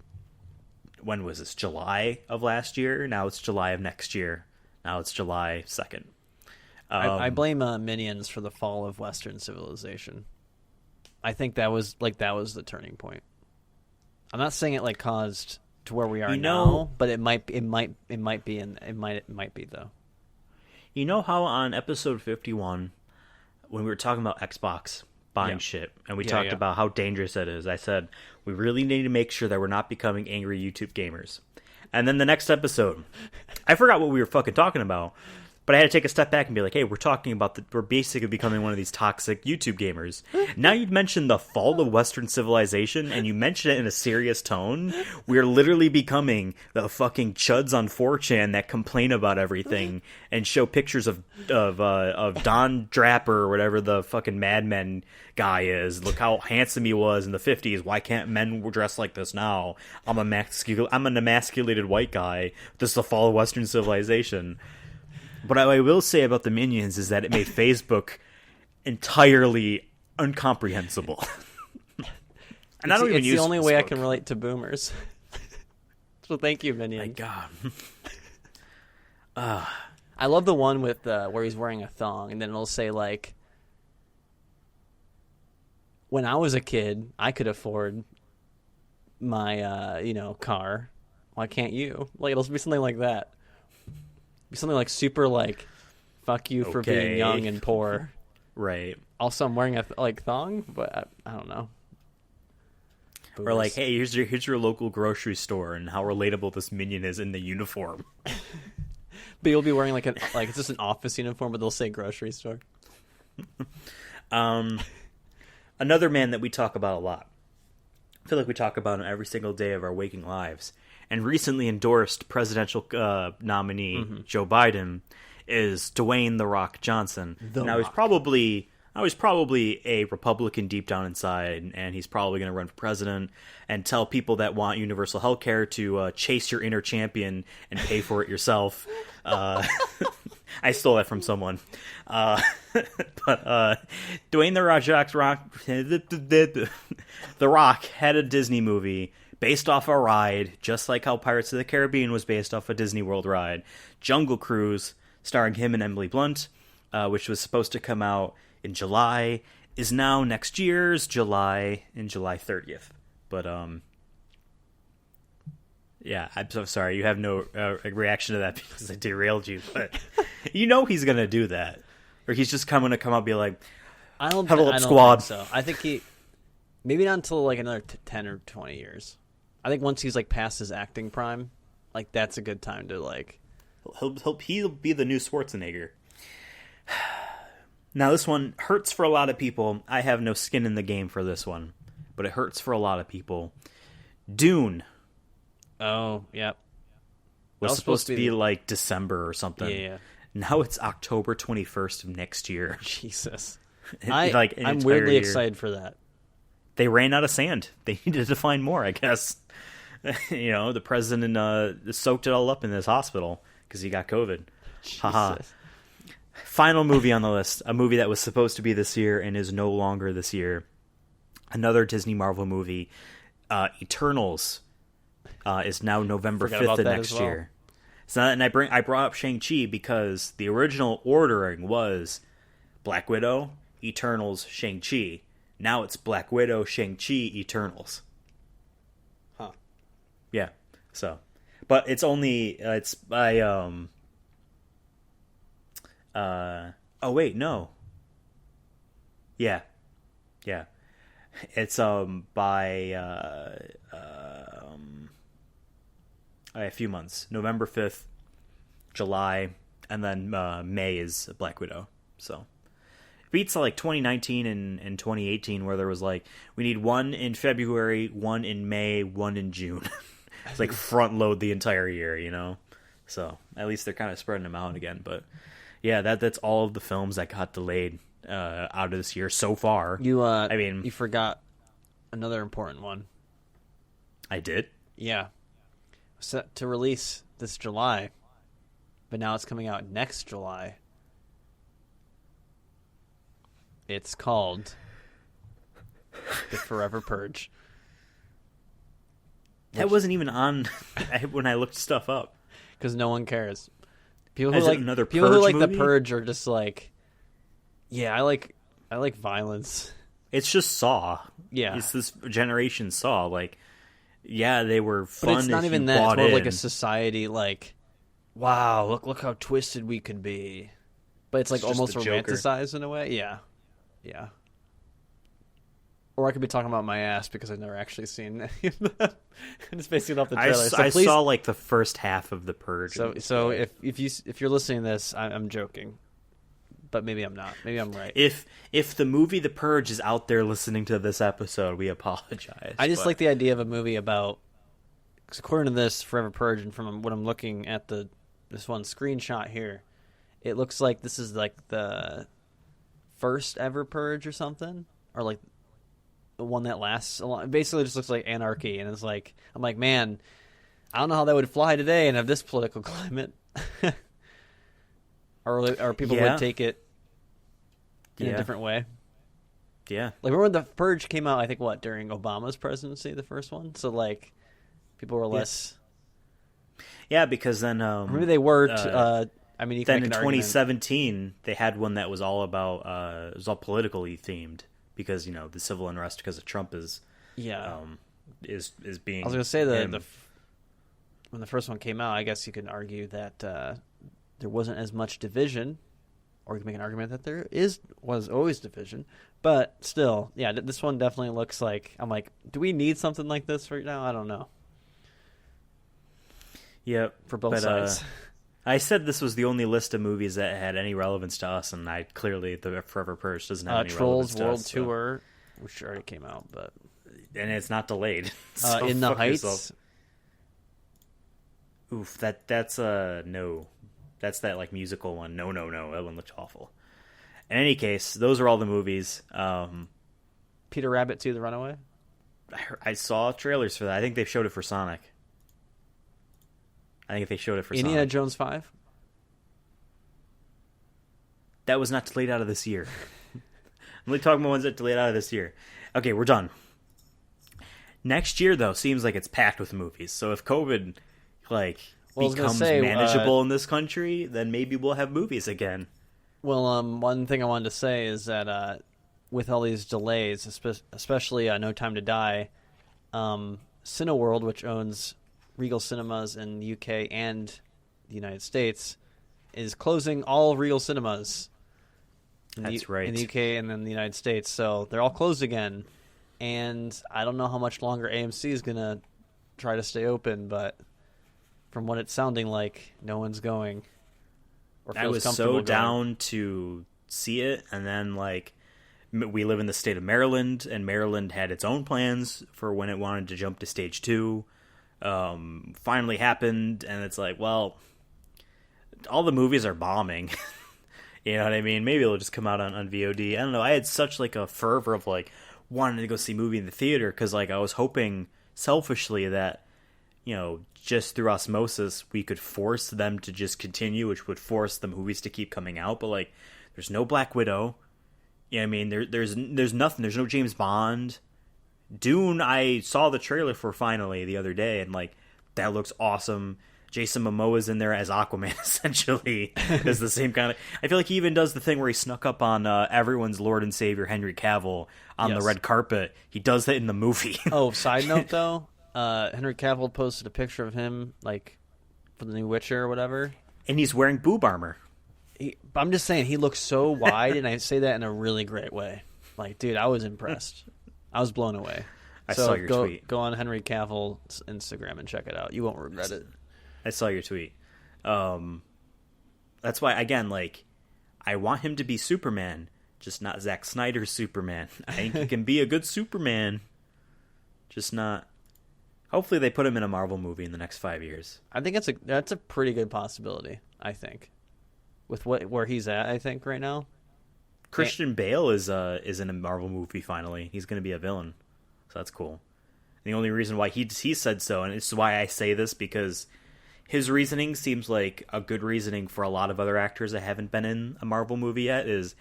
S1: when was this? July of last year? Now it's July of next year. Now it's July 2nd.
S2: I blame Minions for the fall of Western civilization. I think that was the turning point. I'm not saying it like caused to where we are now, but it might be though.
S1: You know how on episode 51, when we were talking about Xbox buying shit, and we talked about how dangerous that is, I said, we really need to make sure that we're not becoming angry YouTube gamers. And then the next episode, I forgot what we were fucking talking about, But I had to take a step back and be like, hey, we're basically becoming one of these toxic YouTube gamers. Now you mentioned the fall of Western civilization, and you mentioned it in a serious tone. We're literally becoming the fucking chuds on 4chan that complain about everything and show pictures of Don Draper or whatever the fucking Mad Men guy is. Look how handsome he was in the 50s. Why can't men dress like this now? I'm an emasculated white guy. This is the fall of Western civilization. What I will say about the Minions is that it made Facebook entirely incomprehensible. And I don't even use
S2: It's the only way I
S1: Facebook.
S2: can relate to boomers. So thank you,
S1: My
S2: Minions.
S1: God.
S2: I love the one with where he's wearing a thong, and then it'll say, like, when I was a kid, I could afford my, car. Why can't you? Like, it'll be something like that. Be something like super, like, fuck you for being young and poor.
S1: Right.
S2: Also, I'm wearing a thong, but I don't know.
S1: Or like, hey, here's your local grocery store, and how relatable this Minion is in the uniform.
S2: But you'll be wearing it's just an office uniform, but they'll say grocery store.
S1: Another man that we talk about a lot. I feel like we talk about him every single day of our waking lives. And recently endorsed presidential nominee Joe Biden is Dwayne "The Rock" Johnson. Now he's probably a Republican deep down inside, and he's probably going to run for president and tell people that want universal health care to chase your inner champion and pay for it yourself. I stole that from someone. But Dwayne The Rock had a Disney movie based off a ride, just like how Pirates of the Caribbean was based off a Disney World ride. Jungle Cruise, starring him and Emily Blunt, which was supposed to come out in July, is now next year's July, in July 30th. But, yeah, I'm so sorry. You have no reaction to that because I derailed you. But you know he's going to do that. Or he's just going to come out and be like,
S2: I don't
S1: squad.
S2: think so. I think maybe not until like another 10 or 20 years. I think once he's like past his acting prime, like that's a good time to like.
S1: He'll be the new Schwarzenegger. Now this one hurts for a lot of people. I have no skin in the game for this one, but it hurts for a lot of people. Dune.
S2: Oh, yep.
S1: Was supposed to be like December or something.
S2: Yeah.
S1: Now it's October 21st of next year.
S2: Jesus.
S1: Like
S2: I'm weirdly excited for that.
S1: They ran out of sand. They needed to find more, I guess. The president soaked it all up in this hospital because he got COVID. Haha. Final movie on the list. A movie that was supposed to be this year and is no longer this year. Another Disney Marvel movie. Eternals is now November 5th of next year. So, and I brought up Shang-Chi because the original ordering was Black Widow, Eternals, Shang-Chi. Now it's Black Widow, Shang-Chi, Eternals.
S2: Huh.
S1: Yeah. So, but it's only it's by oh wait, no. Yeah. It's by a few months. November 5th, July, and then May is Black Widow. So beats like 2019 and 2018 where there was like we need one in February, one in May, one in June. It's like front load the entire year, So at least they're kind of spreading them out again. But yeah, that's all of the films that got delayed out of this year so far.
S2: You forgot another important one.
S1: I did?
S2: Yeah. Set to release this July, but now it's coming out next July. It's called The Forever Purge.
S1: That wasn't even on when I looked stuff up.
S2: Because no one cares. People who
S1: Is it
S2: like
S1: another
S2: people who
S1: Purge
S2: like
S1: movie?
S2: The Purge are just like, yeah, I like violence.
S1: It's just Saw.
S2: Yeah,
S1: It's this generation Saw. Like, yeah, they were fun.
S2: but it's not
S1: if
S2: even
S1: you
S2: that. It's
S1: bought
S2: more
S1: in.
S2: like a society. Like, wow, look how twisted we could be. But it's like
S1: It's just
S2: almost
S1: the Joker.
S2: romanticized in a way. Yeah. Or I could be talking about my ass because I've never actually seen any of them. And it's basing it off the
S1: I,
S2: trailer.
S1: I saw like the first half of The Purge.
S2: So if you're listening to this, I'm joking, but maybe I'm not. Maybe I'm right.
S1: If the movie The Purge is out there listening to this episode, we apologize.
S2: I just like the idea of a movie about, because according to this Forever Purge, and from what I'm looking at this one screenshot here, it looks like this is like the first ever purge or something, or like the one that lasts a long. Basically, it just looks like anarchy, and it's like, I'm like, man, I don't know how that would fly today and have this political climate, or people would take it in a different way.
S1: Yeah,
S2: like remember when the purge came out? I think during Obama's presidency, the first one. So like, people were less.
S1: Yeah, because then
S2: maybe they were. I mean, you can
S1: then
S2: make
S1: in
S2: an argument.
S1: 2017 they had one that was all about it was all politically themed because the civil unrest because of Trump is being.
S2: I was going to say when the first one came out, I guess you could argue that there wasn't as much division, or you can make an argument that there was always division, but still, yeah, this one definitely looks like, I'm like, do we need something like this right now? I don't know.
S1: Yep,
S2: for both sides.
S1: I said this was the only list of movies that had any relevance to us, and clearly the Forever Purge doesn't have any relevance to us.
S2: Trolls World Tour, which already came out,
S1: and it's not delayed. So
S2: In the Heights.
S1: Yourself. Oof, that's no, that's that like musical one. No, that one looked awful. In any case, those are all the movies.
S2: Peter Rabbit 2: The Runaway.
S1: I saw trailers for that. I think they showed it for Sonic. I think if they showed it for
S2: Indiana
S1: Sonic.
S2: Jones 5?
S1: That was not delayed out of this year. I'm only talking about ones that delayed out of this year. Okay, we're done. Next year, though, seems like it's packed with movies. So if COVID becomes manageable in this country, then maybe we'll have movies again.
S2: Well, one thing I wanted to say is that with all these delays, especially No Time to Die, Cineworld, which owns Regal Cinemas in the UK and the United States, is closing all Regal Cinemas.
S1: That's right.
S2: In the UK and then the United States. So they're all closed again. And I don't know how much longer AMC is going to try to stay open, but from what it's sounding like, no one's going. Or feels
S1: I was
S2: comfortable
S1: so
S2: going.
S1: down to see it, and then we live in the state of Maryland, and Maryland had its own plans for when it wanted to jump to stage 2. Finally happened, and it's like, well, all the movies are bombing. You know what I mean? Maybe it'll just come out on VOD. I don't know. I had such a fervor of wanting to go see a movie in the theater because I was hoping selfishly that just through osmosis we could force them to just continue, which would force the movies to keep coming out. But there's no Black Widow. You know what I mean? There's nothing. There's no James Bond. Dune, I saw the trailer for finally the other day, and that looks awesome. Jason Momoa's in there as Aquaman, essentially. Is the same kind of. I feel like he even does the thing where he snuck up on everyone's Lord and Savior Henry Cavill on the red carpet. He does that in the movie.
S2: Oh, side note though, Henry Cavill posted a picture of him for the new Witcher or whatever,
S1: and he's wearing boob armor.
S2: I'm just saying he looks so wide, and I say that in a really great way. Dude, I was impressed. I was blown away.
S1: I saw your tweet.
S2: Go on Henry Cavill's Instagram and check it out. You won't regret it.
S1: I saw your tweet. That's why, again, I want him to be Superman, just not Zack Snyder's Superman. I think he can be a good Superman, just not. Hopefully, they put him in a Marvel movie in the next 5 years.
S2: I think that's a pretty good possibility. I think, with where he's at, I think right now.
S1: Christian Bale is in a Marvel movie finally. He's going to be a villain, so that's cool. The only reason why he said so, and it's why I say this, because his reasoning seems like a good reasoning for a lot of other actors that haven't been in a Marvel movie yet. His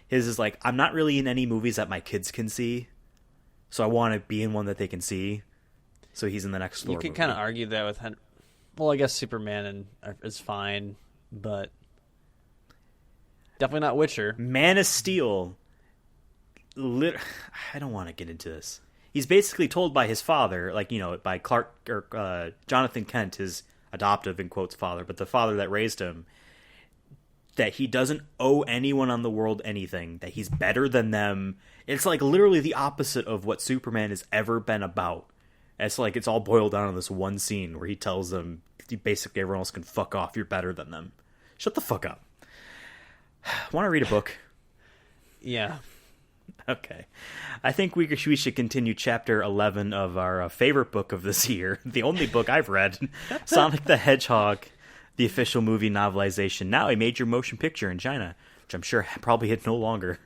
S1: is I'm not really in any movies that my kids can see, so I want to be in one that they can see. So he's in the next Thor movie.
S2: You can kind of argue that with well, I guess Superman is fine, but definitely not Witcher.
S1: Man of Steel. I don't want to get into this. He's basically told by his father, by Clark or Jonathan Kent, his adoptive in quotes father, but the father that raised him, that he doesn't owe anyone on the world anything, that he's better than them. It's like literally the opposite of what Superman has ever been about. It's like it's all boiled down to this one scene where he tells them basically everyone else can fuck off, you're better than them. Shut the fuck up. Want to read a book?
S2: Yeah.
S1: Okay. I think we should continue chapter 11 of our favorite book of this year, the only book I've read, Sonic the Hedgehog, the official movie novelization, now a major motion picture in China, which I'm sure probably it no longer.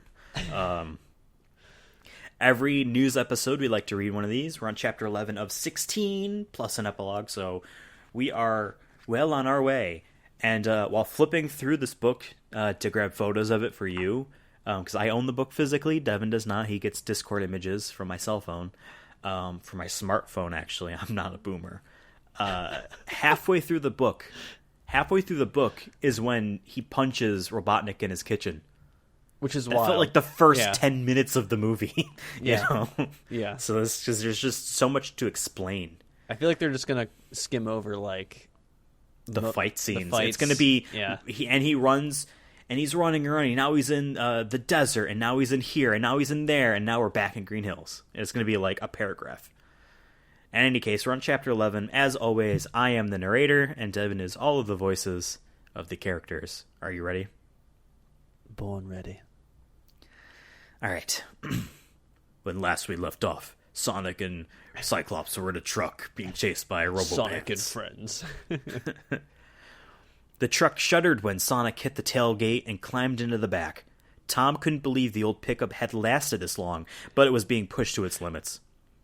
S1: Every news episode, we like to read one of these. We're on chapter 11 of 16, plus an epilogue, so we are well on our way. And while flipping through this book to grab photos of it for you, because I own the book physically, Devin does not. He gets Discord images from my cell phone, from my smartphone, actually. I'm not a boomer. Halfway through the book is when he punches Robotnik in his kitchen.
S2: Which is
S1: that
S2: wild.
S1: felt like the first 10 minutes of the movie.
S2: Yeah.
S1: Know?
S2: Yeah.
S1: So there's just so much to explain.
S2: I feel like they're just going to skim over, like...
S1: The fight scenes.
S2: Fights,
S1: it's going to be...
S2: Yeah.
S1: He runs... And he's running and running. Now he's in the desert, and now he's in here, and now he's in there, and now we're back in Green Hills. It's going to be like a paragraph. In any case, we're on chapter 11. As always, I am the narrator, and Devin is all of the voices of the characters. Are you ready?
S2: Born ready.
S1: All right. When last we left off, Sonic and Cyclops were in a truck being chased by Robo-Bats.
S2: Sonic and friends.
S1: The truck shuddered when Sonic hit the tailgate and climbed into the back. Tom couldn't believe the old pickup had lasted this long, but it was being pushed to its limits.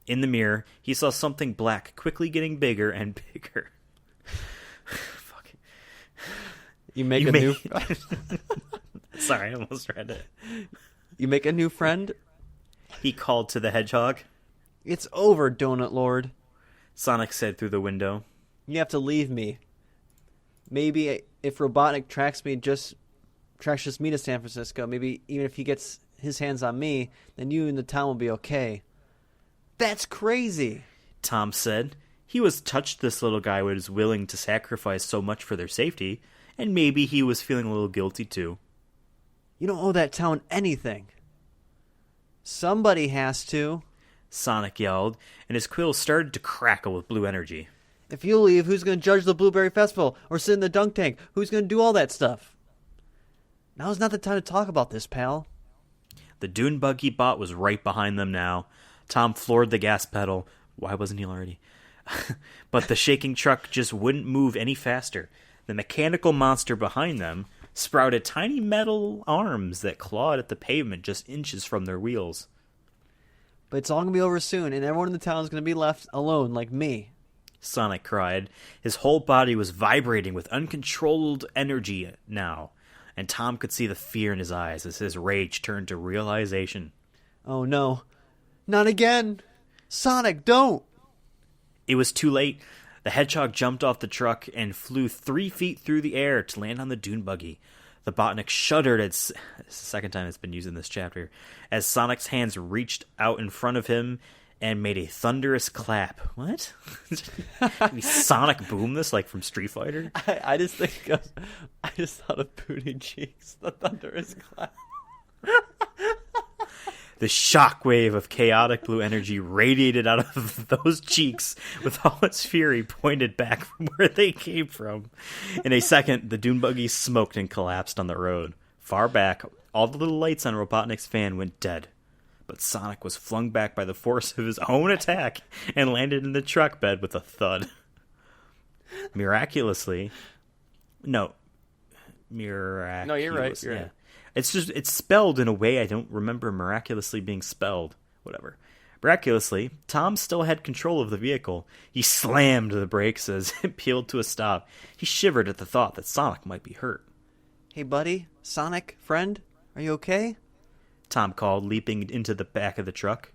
S1: In the mirror, he saw something black quickly getting bigger and bigger. Fuck.
S2: You make a new...
S1: Sorry, I almost read it.
S2: You make a new friend?
S1: He called to the hedgehog.
S2: It's over, Donut Lord.
S1: Sonic said through the window.
S2: You have to leave me. Maybe if Robotnik tracks just me to San Francisco, maybe even if he gets his hands on me, then you and the town will be okay. That's crazy,
S1: Tom said. He was touched this little guy was willing to sacrifice so much for their safety, and maybe he was feeling a little guilty too.
S2: You don't owe that town anything. Somebody has to,
S1: Sonic yelled, and his quills started to crackle with blue energy.
S2: If you leave, who's going to judge the Blueberry Festival or sit in the dunk tank? Who's going to do all that stuff? Now's not the time to talk about this, pal.
S1: The dune bug he bought was right behind them now. Tom floored the gas pedal. Why wasn't he already? But the shaking truck just wouldn't move any faster. The mechanical monster behind them sprouted tiny metal arms that clawed at the pavement just inches from their wheels.
S2: But it's all going to be over soon, and everyone in the town is going to be left alone like me.
S1: Sonic cried. His whole body was vibrating with uncontrolled energy now, and Tom could see the fear in his eyes as his rage turned to realization.
S2: Oh no. Not again! Sonic, don't!
S1: It was too late. The hedgehog jumped off the truck and flew 3 feet through the air to land on the dune buggy. The Botnik shuddered. It's the second time it's been used in this chapter, as Sonic's hands reached out in front of him and made a thunderous clap. What? Maybe Sonic Boom this, like from Street Fighter?
S2: I just thought of Booty Cheeks, the thunderous clap.
S1: The shockwave of chaotic blue energy radiated out of those cheeks with all its fury pointed back from where they came from. In a second, the dune buggy smoked and collapsed on the road. Far back, all the little lights on Robotnik's fan went dead. But Sonic was flung back by the force of his own attack and landed in the truck bed with a thud. Miraculously. No, you're right.
S2: Yeah.
S1: It's spelled in a way I don't remember miraculously being spelled. Whatever. Miraculously, Tom still had control of the vehicle. He slammed the brakes as it peeled to a stop. He shivered at the thought that Sonic might be hurt.
S2: Hey, buddy, Sonic, friend, are you okay?
S1: Tom called, leaping into the back of the truck.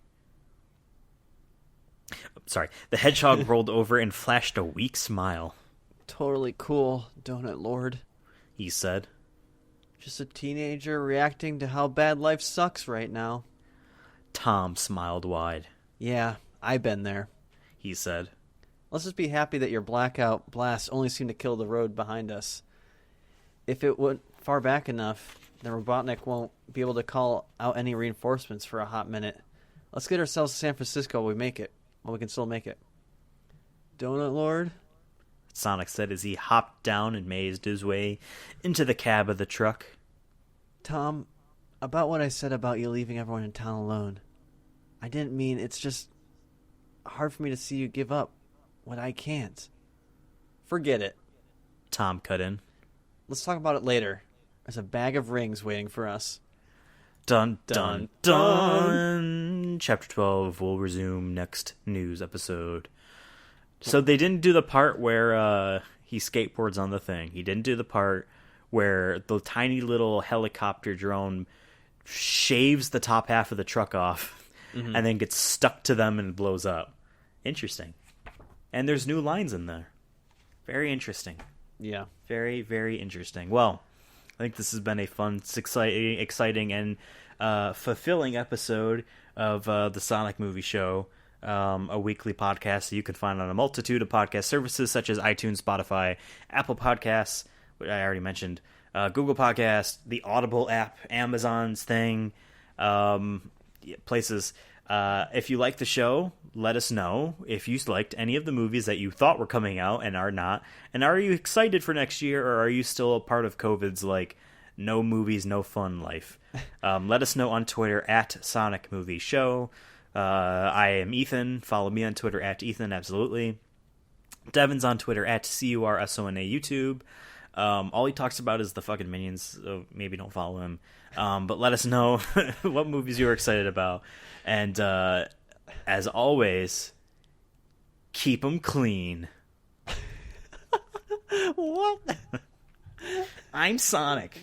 S1: Sorry. The hedgehog rolled over and flashed a weak smile.
S2: Totally cool, Donut Lord,
S1: he said.
S2: Just a teenager reacting to how bad life sucks right now.
S1: Tom smiled wide.
S2: Yeah, I've been there,
S1: he said.
S2: Let's just be happy that your blackout blasts only seem to kill the road behind us. If it far back enough, then Robotnik won't be able to call out any reinforcements for a hot minute. Let's get ourselves to San Francisco while we make it. While we can still make it. Donut Lord?
S1: Sonic said as he hopped down and mazed his way into the cab of the truck.
S2: Tom, about what I said about you leaving everyone in town alone. I didn't mean it's just hard for me to see you give up what I can't. Forget it.
S1: Tom cut in.
S2: Let's talk about it later. There's a bag of rings waiting for us.
S1: Dun, dun, dun. Chapter 12 will resume next news episode. So they didn't do the part where he skateboards on the thing. He didn't do the part where the tiny little helicopter drone shaves the top half of the truck off and then gets stuck to them and blows up. Interesting. And there's new lines in there. Very interesting.
S2: Yeah.
S1: Very, very interesting. Well, I think this has been a fun, exciting, and fulfilling episode of the Sonic Movie Show, a weekly podcast that you can find on a multitude of podcast services such as iTunes, Spotify, Apple Podcasts, which I already mentioned, Google Podcasts, the Audible app, Amazon's thing, places. If you like the show, let us know if you liked any of the movies that you thought were coming out and are not. And are you excited for next year, or are you still a part of COVID's, no movies, no fun life? Let us know on Twitter at Sonic Movie Show. I am Ethan. Follow me on Twitter at Ethan, absolutely. Devin's on Twitter at CURSONA YouTube. All he talks about is the fucking Minions, so maybe don't follow him. But let us know what movies you're excited about. And as always, keep them clean.
S2: What?
S1: I'm Sonic.